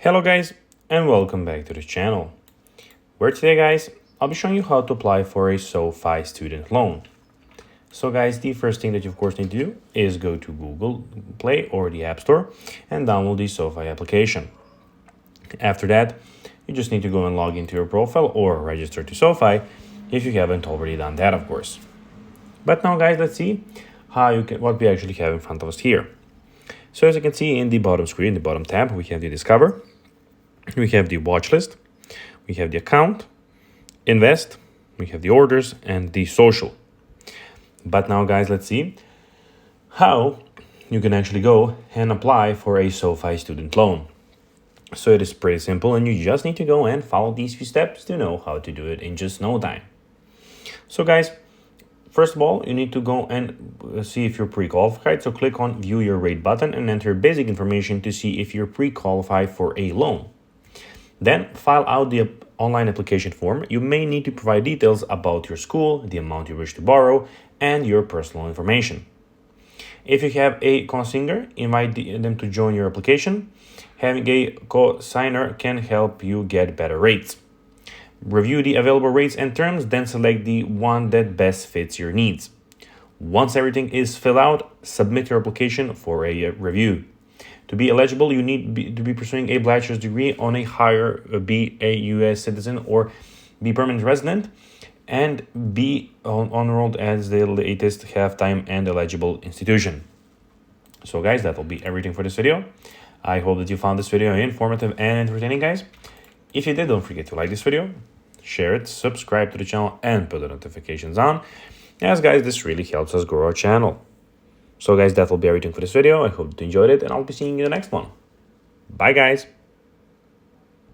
Hello guys, and welcome back to the channel, where today guys, I'll be showing you how to apply for a SoFi student loan. So guys, the first thing that you of course need to do is go to Google Play or the App Store and download the SoFi application. After that, you just need to go and log into your profile or register to SoFi if you haven't already done that, of course. But now guys, let's see what we actually have in front of us here. So as you can see in the bottom screen, the bottom tab, we have the Discover, we have the Watch List, we have the Account, Invest, we have the Orders, and the Social. But now guys, let's see how you can actually go and apply for a SoFi student loan. So it is pretty simple, and you just need to go and follow these few steps to know how to do it in just no time. So guys, first of all, you need to go and see if you're pre-qualified. So click on View Your Rate button and enter basic information to see if you're pre-qualified for a loan. Then file out the online application form. You may need to provide details about your school, the amount you wish to borrow, and your personal information. If you have a co-signer, invite them to join your application. Having a co-signer can help you get better rates. Review the available rates and terms, then select the one that best fits your needs. Once everything is filled out, submit your application for a review. To be eligible, you need to be pursuing a bachelor's degree on a higher, be a U.S. citizen or be permanent resident, and be enrolled as the latest half-time and eligible institution. So guys, that will be everything for this video. I hope that you found this video informative and entertaining, guys. If you did, don't forget to like this video, share it, subscribe to the channel, and put the notifications on, as guys, this really helps us grow our channel. So guys, that will be everything for this video. I hope you enjoyed it, and I'll be seeing you in the next one. Bye guys.